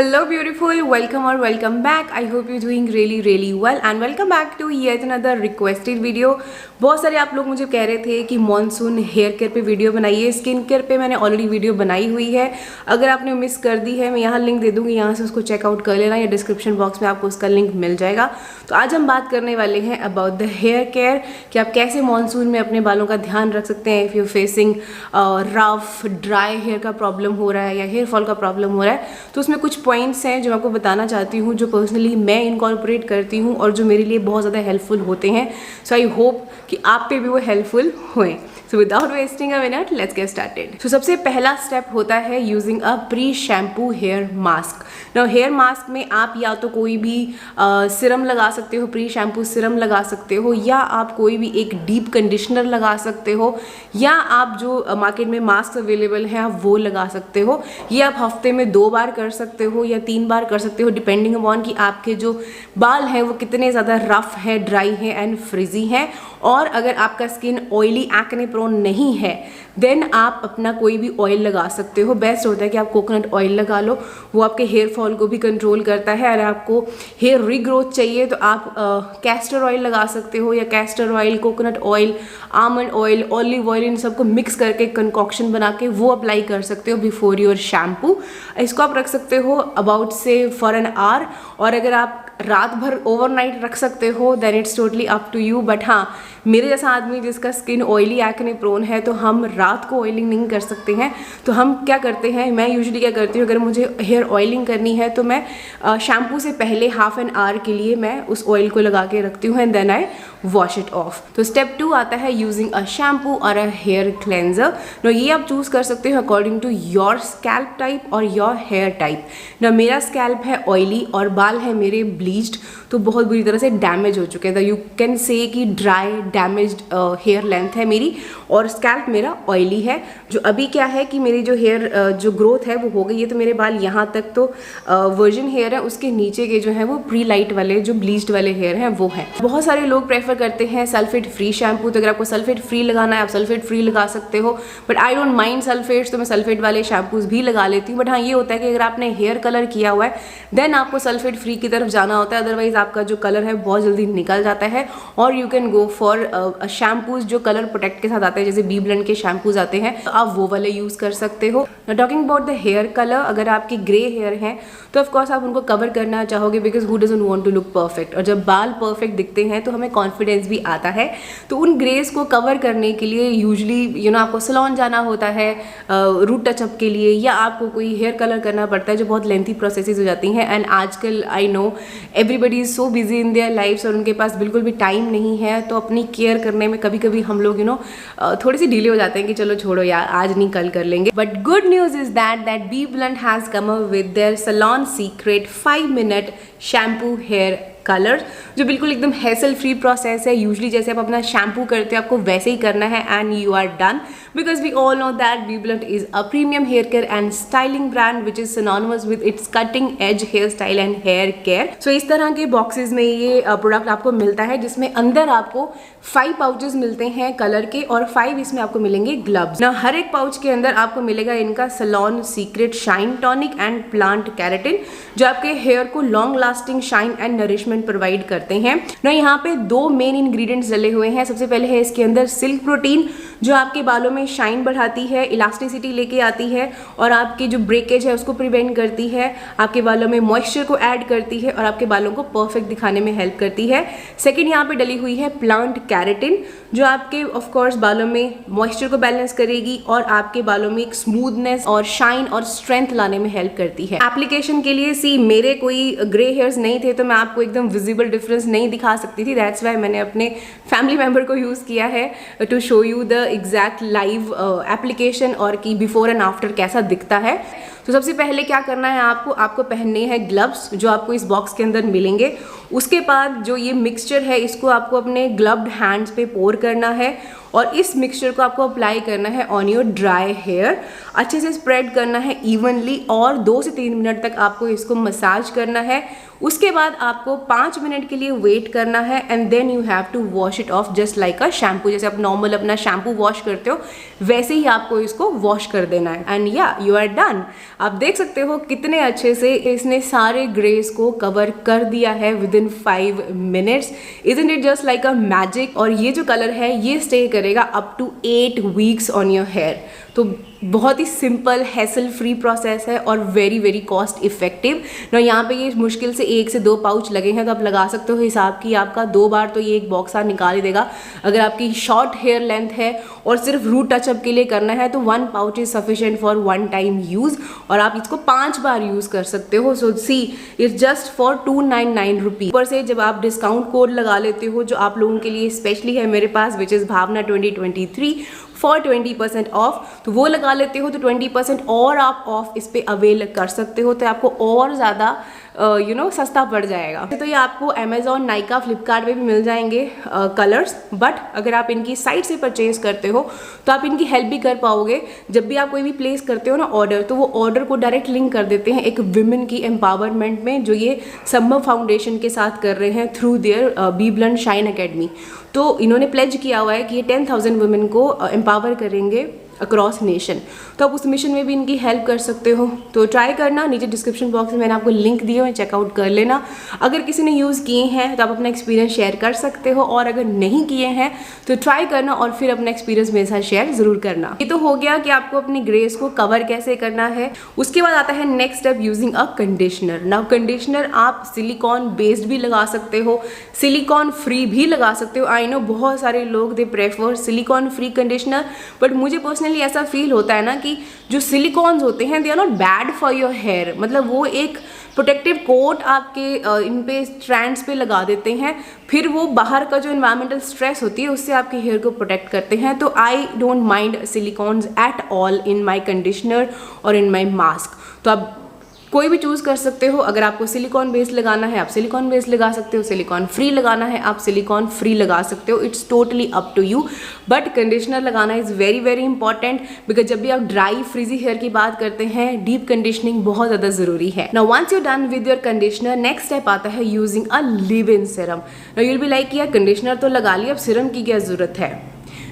Hello beautiful, welcome or welcome back. I hope you're doing really well and welcome back to yet another requested video. बहुत सारे आप लोग मुझे कह रहे थे कि मॉनसून हेयर केयर पे वीडियो बनाइए। स्किन केयर पे मैंने ऑलरेडी वीडियो बनाई हुई है, अगर आपने मिस कर दी है मैं यहाँ लिंक दे दूँगी, यहाँ से उसको चेकआउट कर लेना या डिस्क्रिप्शन बॉक्स में आपको उसका लिंक मिल जाएगा। तो आज हम बात करने वाले हैं अबाउट द हेयर केयर कि आप कैसे मॉनसून में अपने बालों का ध्यान रख सकते हैं। If you facing rough dry hair का प्रॉब्लम हो रहा है या हेयर फॉल का प्रॉब्लम हो रहा है तो उसमें कुछ पॉइंट्स हैं जो मैं आपको बताना चाहती हूँ, जो पर्सनली मैं इनकॉर्पोरेट करती हूँ और जो मेरे लिए बहुत ज़्यादा हेल्पफुल होते हैं। सो आई होप कि आप पे भी वो हेल्पफुल हुए। So without wasting a minute let's get started. So सबसे पहला स्टेप होता है using a pre shampoo hair mask. Now hair mask में आप या तो कोई भी सिरम लगा सकते हो, प्री शैम्पू सिरम लगा सकते हो, या आप कोई भी एक डीप कंडीशनर लगा सकते हो, या आप जो मार्केट में मास्क अवेलेबल हैं आप वो लगा सकते हो। ये आप हफ्ते में 2 बार कर सकते हो या 3 बार कर सकते हो, डिपेंडिंग अपॉन कि आपके जो बाल हैं वो कितने ज़्यादा रफ है, ड्राई है एंड फ्रिजी है। और अगर आपका स्किन ऑयली एक्ने प्रोन नहीं है देन आप अपना कोई भी ऑयल लगा सकते हो। बेस्ट होता है कि आप कोकोनट ऑयल लगा लो, वो आपके हेयर फॉल को भी कंट्रोल करता है। अगर आपको हेयर रीग्रोथ चाहिए तो आप कैस्टर ऑयल लगा सकते हो, या castor oil, coconut oil, almond oil, olive oil, इन सबको मिक्स करके कंकॉक्शन बना के वो अप्लाई कर सकते हो बिफोर योर शैम्पू। इसको आप रख सकते हो अबाउट से फॉर एन आवर, और अगर आप रात भर ओवरनाइट रख सकते हो then it's totally up to you. But हाँ, मेरे जैसा आदमी जिसका स्किन ऑयली एक्ने प्रोन है तो हम रात को ऑयलिंग नहीं कर सकते हैं। तो हम क्या करते हैं, मैं यूजुअली क्या करती हूँ, अगर मुझे हेयर ऑयलिंग करनी है तो मैं शैम्पू से पहले हाफ एन आवर के लिए मैं उस ऑयल को लगा के रखती हूँ and then I wash it off. तो स्टेप 2 आता है यूजिंग अ शैम्पू और अ हेयर क्लेंजर। नो ये आप चूज कर सकते हो according to your scalp type और योर हेयर टाइप। ना मेरा स्कैल्प है ऑयली और बाल है मेरे ब्लीच्ड, तो बहुत बुरी तरह से डैमेज हो चुके हैं। यू कैन से कि ड्राई डैमेज्ड हेयर लेंथ है मेरी, और स्कैल्प मेरा ऑयली है। जो अभी क्या है कि मेरी जो हेयर जो ग्रोथ है वो हो गई है, तो मेरे बाल यहाँ तक तो वर्जिन हेयर है, उसके नीचे के जो है वो प्री लाइट वाले जो ब्लीच्ड वाले हेयर हैं वो हैं। बहुत सारे लोग प्रेफर करते हैं सल्फेट फ्री शैम्पू, तो अगर आपको सल्फेट फ्री लगाना है आप सल्फेट फ्री लगा सकते हो, but I don't mind sulphates, तो मैं सल्फेट वाले शैम्पूज भी लगा लेती हूँ। बट हाँ, ये होता है कि अगर आपने हेयर कलर किया हुआ है देन आपको सल्फेट फ्री की तरफ जाना होता है, अदरवाइज आपका जो कलर है बहुत जल्दी निकल जाता है। और you can go for shampoos जो कलर प्रोटेक्ट के साथ आते हैं, जैसे बी ब्लेंड के शैम्पूज आते हैं, तो आप वो वाले यूज कर सकते हो। Talking about the hair colour, अगर आपकी ग्रे हेयर है तो ऑफकोर्स आप उनको कवर करना चाहोगे, because who doesn't want to look perfect. और जब बाल परफेक्ट दिखते हैं तो हमें कॉन्फिडेंस भी आता है। तो उन ग्रेस को कवर करने के लिए यूजली आपको सैलून जाना होता है रूट टचअप के लिए, या आपको कोई हेयर कलर करना पड़ता है जो बहुत लेंथी प्रोसेसेस हो जाती हैं। एंड आजकल I know everybody is so busy in their lifes और उनके पास बिल्कुल भी टाइम नहीं है, तो अपनी केयर करने में कभी कभी हम लोग थोड़ी सी डिले हो जाते हैं कि चलो छोड़ो यार आज नहीं कल कर लेंगे। But good news is that B Blunt has come up with their salon secret 5 minute shampoo hair colour, जो बिल्कुल एकदम हैसल फ्री प्रोसेस है। यूजली जैसे आप अपना शैम्पू करते हो आपको वैसे ही करना है and you are done, because we all know that B Blunt is a premium hair care and styling brand which is synonymous with its cutting edge hair style and hair care. So इस तरह के boxes में ये product आपको मिलता है, जिसमें अंदर आपको 5 पाउचेस मिलते हैं कलर के और 5 इसमें आपको मिलेंगे ग्लव्स। ना हर एक पाउच के अंदर आपको मिलेगा इनका salon secret shine tonic and plant keratin, जो आपके हेयर को long lasting shine and nourishment provide करते हैं। ना यहाँ पे 2 मेन इंग्रेडिएंट्स डले हुए हैं। सबसे पहले है इसके अंदर सिल्क प्रोटीन, जो आपके बालों में शाइन बढ़ाती है, इलास्टिसिटी लेके आती है और आपकी जो ब्रेकेज है उसको प्रिवेंट करती है, आपके बालों में मॉइस्चर को ऐड करती है और आपके बालों को परफेक्ट दिखाने में हेल्प करती है। सेकेंड यहाँ पे डली हुई है प्लांट कैरेटिन, जो आपके ऑफ कोर्स बालों में मॉइस्चर को बैलेंस करेगी और आपके बालों में एक स्मूथनेस और शाइन और स्ट्रेंथ लाने में हेल्प करती है। एप्लीकेशन के लिए मेरे कोई ग्रे हेयर्स नहीं थे तो मैं आपको एकदम विजिबल डिफरेंस नहीं दिखा सकती थी, दैट्स वाई मैंने अपने फैमिली मेंबर को यूज़ किया है to show you the exact live application और कि बिफोर एंड आफ्टर कैसा दिखता है। तो सबसे पहले क्या करना है, आपको पहनने हैं ग्लव्स, जो आपको इस बॉक्स के अंदर मिलेंगे। उसके बाद जो ये मिक्सचर है इसको आपको अपने ग्लव्ड हैंड्स पे पोर करना है और इस मिक्सचर को आपको अप्लाई करना है ऑन योर ड्राई हेयर। अच्छे से स्प्रेड करना है इवनली और 2 से 3 मिनट तक आपको इसको मसाज करना है। उसके बाद आपको 5 मिनट के लिए वेट करना है and then you have to wash it off just like a shampoo. जैसे आप नॉर्मल अपना शैम्पू वॉश करते हो वैसे ही आपको इसको वॉश कर देना है एंड या यू आर डन। आप देख सकते हो कितने अच्छे से इसने सारे ग्रेस को कवर कर दिया है within 5 minutes. Isn't it just like a magic. और ये जो कलर है ये स्टे करेगा up to 8 weeks on your hair. तो बहुत ही सिंपल हैसल फ्री प्रोसेस है और वेरी वेरी कॉस्ट इफेक्टिव ना। यहाँ पे ये मुश्किल से 1 से 2 पाउच लगे हैं तो आप लगा सकते हो हिसाब की आपका 2 बार तो ये एक बॉक्स आप निकाल ही देगा। अगर आपकी शॉर्ट हेयर लेंथ है और सिर्फ रूट टचअप के लिए करना है तो 1 pouch is sufficient for 1 time use और आप इसको 5 बार यूज़ कर सकते हो। So see it's just for 299 rupees. ऊपर से जब आप डिस्काउंट कोड लगा लेते हो जो आप लोगों के लिए स्पेशली है मेरे पास which is Bhavna 2023 for 20% off, तो वो लगा लेते हो तो 20% और आप ऑफ इस पे अवेल कर सकते हो तो आपको और ज़्यादा सस्ता पड़ जाएगा। तो ये आपको अमेजॉन, नाइका, फ्लिपकार्ट पे भी मिल जाएंगे कलर्स। बट अगर आप इनकी साइट से परचेज करते हो तो आप इनकी हेल्प भी कर पाओगे। जब भी आप कोई भी प्लेस करते हो ना ऑर्डर, तो वो ऑर्डर को डायरेक्ट लिंक कर देते हैं एक विमेन की एम्पावरमेंट में जो ये संभव फाउंडेशन के साथ कर रहे हैं through their B Blunt shine academy. तो इन्होंने प्लेज किया हुआ है कि ये 10,000 वुमेन को एम्पावर करेंगे अक्रॉस नेशन। तो आप उस मिशन में भी इनकी हेल्प कर सकते हो। तो ट्राई करना, नीचे डिस्क्रिप्शन बॉक्स में मैंने आपको लिंक दिए हुए, चेकआउट कर लेना। अगर किसी ने यूज़ किए हैं तो आप अपना एक्सपीरियंस शेयर कर सकते हो और अगर नहीं किए हैं तो ट्राई करना और फिर अपना एक्सपीरियंस मेरे साथ शेयर ज़रूर करना। ये तो हो गया कि आपको अपनी ग्रेस को कवर कैसे करना है। उसके बाद आता है next step, using a conditioner. Now conditioner आप सिलिकॉन बेस्ड भी लगा सकते हो, सिलिकॉन फ्री भी लगा सकते हो। आई नो बहुत सारे लोग they prefer silicone free conditioner, but मुझे पर्सनली ऐसा फील होता है ना कि जो सिलिकॉन्स होते हैं they are not bad for your hair. मतलब वो एक प्रोटेक्टिव कोट आपके इन पे स्ट्रैंड्स पे लगा देते हैं, फिर वो बाहर का जो एनवायरमेंटल स्ट्रेस होती है उससे आपके हेयर को प्रोटेक्ट करते हैं। तो I don't mind silicones at all in my conditioner और इन माई मास्क। तो आप कोई भी चूज़ कर सकते हो। अगर आपको सिलिकॉन बेस लगाना है आप सिलिकॉन बेस लगा सकते हो, सिलिकॉन फ्री लगाना है आप सिलिकॉन फ्री लगा सकते हो। It's totally up to you. But conditioner लगाना is very very important because जब भी आप ड्राई फ्रीजी हेयर की बात करते हैं डीप कंडीशनिंग बहुत ज़्यादा ज़रूरी है। Now once you done with your conditioner, next step आता है using a leave in serum. Now you will be like यार कंडीशनर तो लगा लिया, अब सीरम की क्या ज़रूरत है।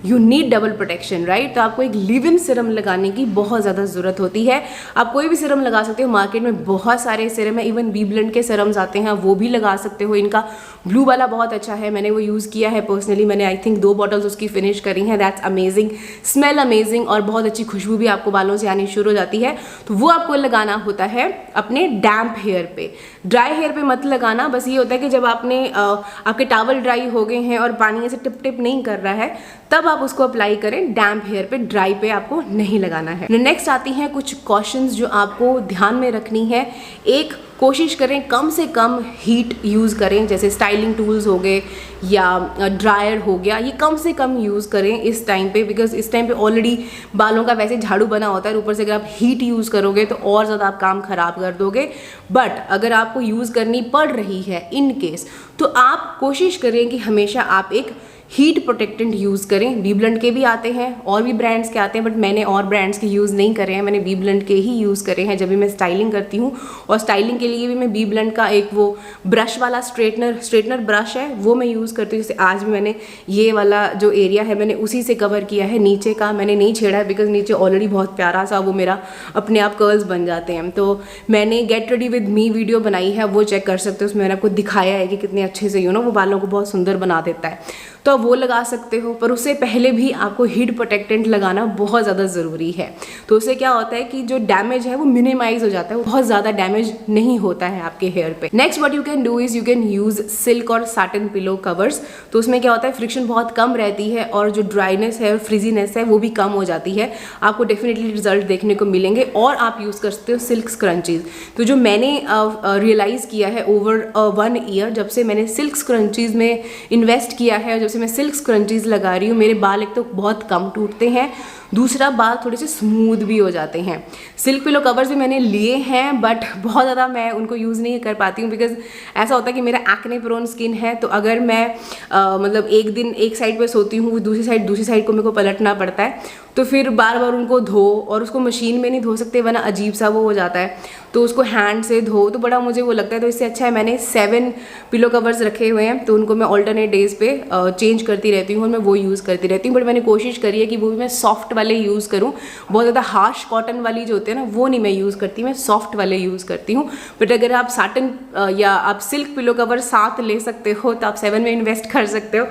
You need double protection right. तो आपको एक लिव इन सीरम लगाने की बहुत ज़्यादा ज़रूरत होती है। आप कोई भी सीरम लगा सकते हो, मार्केट में बहुत सारे सीरम है, इवन बी ब्लंट के सीरम्स आते हैं वो भी लगा सकते हो। इनका ब्लू वाला बहुत अच्छा है, मैंने वो यूज़ किया है पर्सनली। मैंने आई थिंक 2 बॉटल्स उसकी फिनिश करी हैं। दैट्स अमेजिंग, स्मेल अमेजिंग और बहुत अच्छी खुशबू भी आपको बालों से आनी शुरू हो जाती है। तो वो आपको लगाना होता है अपने डैम्प हेयर पे, ड्राई हेयर पे मत लगाना। बस ये होता है कि जब आपके टावल ड्राई हो गए हैं और पानी ऐसे टिप टिप नहीं कर रहा है तब आप उसको अप्लाई करें डैम्प हेयर पे, ड्राई पे आपको नहीं लगाना है। नेक्स्ट आती हैं कुछ कॉशंस जो आपको ध्यान में रखनी है। एक, कोशिश करें कम से कम हीट यूज़ करें, जैसे स्टाइलिंग टूल्स हो गए या ड्रायर हो गया, ये कम से कम यूज़ करें इस टाइम पे बिकॉज इस टाइम पे ऑलरेडी बालों का वैसे झाड़ू बना होता है, ऊपर से अगर आप हीट यूज़ करोगे तो और ज़्यादा आप काम ख़राब कर दोगे। बट अगर आपको यूज़ करनी पड़ रही है इन केस, तो आप कोशिश करें कि हमेशा आप एक हीट प्रोटेक्टेंट यूज़ करें। बी ब्लंट के भी आते हैं और भी ब्रांड्स के आते हैं, बट मैंने और ब्रांड्स के यूज़ नहीं करे हैं, मैंने बी ब्लंट के ही यूज़ करे हैं जब भी मैं स्टाइलिंग करती हूँ। और स्टाइलिंग के लिए भी मैं बी ब्लंट का एक वो ब्रश वाला स्ट्रेटनर ब्रश है वो मैं यूज़ करती हूँ। जैसे आज भी मैंने ये वाला जो एरिया है मैंने उसी से कवर किया है, नीचे का मैंने नहीं छेड़ा है बिकॉज नीचे ऑलरेडी बहुत प्यारा सा वो मेरा अपने आप कर्ल्स बन जाते हैं। तो मैंने get ready with me video बनाई है, वो चेक कर सकते हो, उसमें मैंने आपको दिखाया है कि कितने अच्छे से वो बालों को बहुत सुंदर बना देता है। तो वो लगा सकते हो, पर उससे पहले भी आपको हीट प्रोटेक्टेंट लगाना बहुत ज़्यादा ज़रूरी है। तो उससे क्या होता है कि जो डैमेज है वो मिनिमाइज हो जाता है, वो बहुत ज़्यादा डैमेज नहीं होता है आपके हेयर पे। Next what you can do is you can use silk और साटिन पिलो कवर्स। तो उसमें क्या होता है फ्रिक्शन बहुत कम रहती है और जो ड्राइनेस है और फ्रीजीनेस है वो भी कम हो जाती है। आपको डेफिनेटली रिजल्ट देखने को मिलेंगे। और आप यूज़ कर सकते हो सिल्क स्क्रंचीज। तो जो मैंने रियलाइज़ किया है ओवर 1 ईयर जब से मैंने सिल्क स्क्रंचीज में इन्वेस्ट किया है, जब से मैं सिल्क स्क्रंचीज लगा रही हूँ, मेरे बाल एक तो बहुत कम टूटते हैं, दूसरा बाल थोड़े से स्मूथ भी हो जाते हैं। सिल्क पिलो कवर्स भी मैंने लिए हैं बट बहुत ज़्यादा मैं उनको यूज़ नहीं कर पाती हूँ, बिकॉज ऐसा होता है कि मेरा एक्ने प्रोन स्किन है, तो अगर मैं मतलब एक दिन एक साइड पे सोती हूँ, दूसरी साइड को मेरे को पलटना पड़ता है, तो फिर बार बार उनको धो, और उसको मशीन में नहीं धो सकते वरना अजीब सा वो हो जाता है, तो उसको हैंड से धो, तो बड़ा मुझे वो लगता है। तो इससे अच्छा है मैंने 7 पिलो कवर्स रखे हुए हैं, तो उनको मैं ऑल्टरनेट डेज पे चेंज करती रहती हूँ और मैं वो यूज़ करती रहती हूँ। बट मैंने कोशिश करी है कि वो भी मैं सॉफ्ट वाले यूज़ करूँ, बहुत ज़्यादा हार्श कॉटन वाली जो होते हैं ना वो नहीं मैं यूज़ करती, मैं सॉफ्ट वाले यूज़ करती हूँ। बट अगर आप साटन या आप सिल्क पिलो कवर साथ ले सकते हो तो आप 7 में इन्वेस्ट कर सकते हो,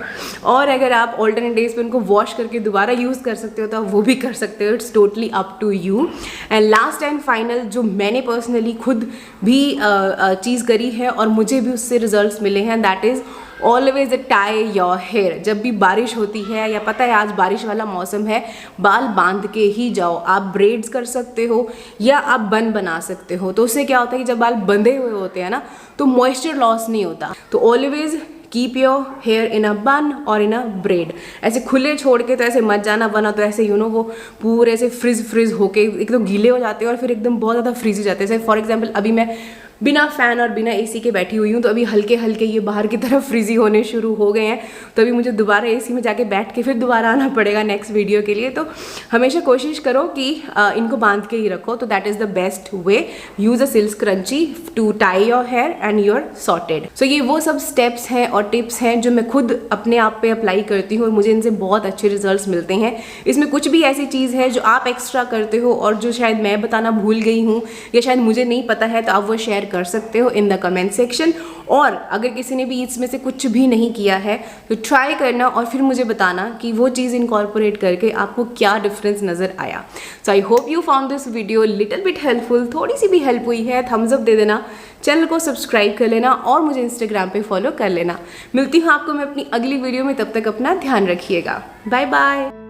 और अगर आप ऑल्टरनेट डेज पे उनको वॉश करके दोबारा यूज़ कर सकते हो तो आप वो भी कर सकते हो। It's totally up to you. And last and final जो मैंने पर्सनली खुद भी चीज़ करी है और मुझे भी उससे रिजल्ट्स मिले हैं, that is always tie your hair. जब भी बारिश होती है या पता है आज बारिश वाला मौसम है, बाल बांध के ही जाओ। आप ब्रेड्स कर सकते हो या आप बन बना सकते हो, तो उससे क्या होता है कि जब बाल बंधे हुए होते हैं ना तो मॉइस्चर लॉस नहीं होता। तो always keep your hair in a bun और इन अ ब्रेड। ऐसे खुले छोड़ के तो ऐसे मत जाना, बना तो ऐसे वो पूरे ऐसे फ्रिज होके एक तो गीले हो जाते हैं और फिर एकदम बहुत ज़्यादा फ्रीज हो जाते हैं। जैसे फॉर एग्जाम्पल अभी मैं बिना फ़ैन और बिना एसी के बैठी हुई हूँ, तो अभी हल्के हल्के ये बाहर की तरफ फ्रीजी होने शुरू हो गए हैं, तो अभी मुझे दोबारा एसी में जाके बैठ के फिर दोबारा आना पड़ेगा नेक्स्ट वीडियो के लिए। तो हमेशा कोशिश करो कि इनको बांध के ही रखो, तो that is the best way. Use a silk scrunchie to tie your hair and you're sorted. So ये वो सब स्टेप्स हैं और टिप्स हैं जो मैं खुद अपने आप पे अप्लाई करती हूँ और मुझे इनसे बहुत अच्छे रिजल्ट्स मिलते हैं। इसमें कुछ भी ऐसी चीज़ है जो आप एक्स्ट्रा करते हो और जो शायद मैं बताना भूल गई हूँ या शायद मुझे नहीं पता है, तो आप वो शेयर कर सकते हो इन द कमेंट सेक्शन। और अगर किसी ने भी इसमें से कुछ भी नहीं किया है तो ट्राई करना और फिर मुझे बताना कि वो चीज़ इनकॉर्पोरेट करके आपको क्या डिफरेंस नज़र आया। So I hope you found this video little bit helpful. थोड़ी सी भी हेल्प हुई है, थम्स अप दे देना, चैनल को सब्सक्राइब कर लेना और मुझे इंस्टाग्राम पे फॉलो कर लेना। मिलती हूँ आपको मैं अपनी अगली वीडियो में, तब तक अपना ध्यान रखिएगा। Bye bye.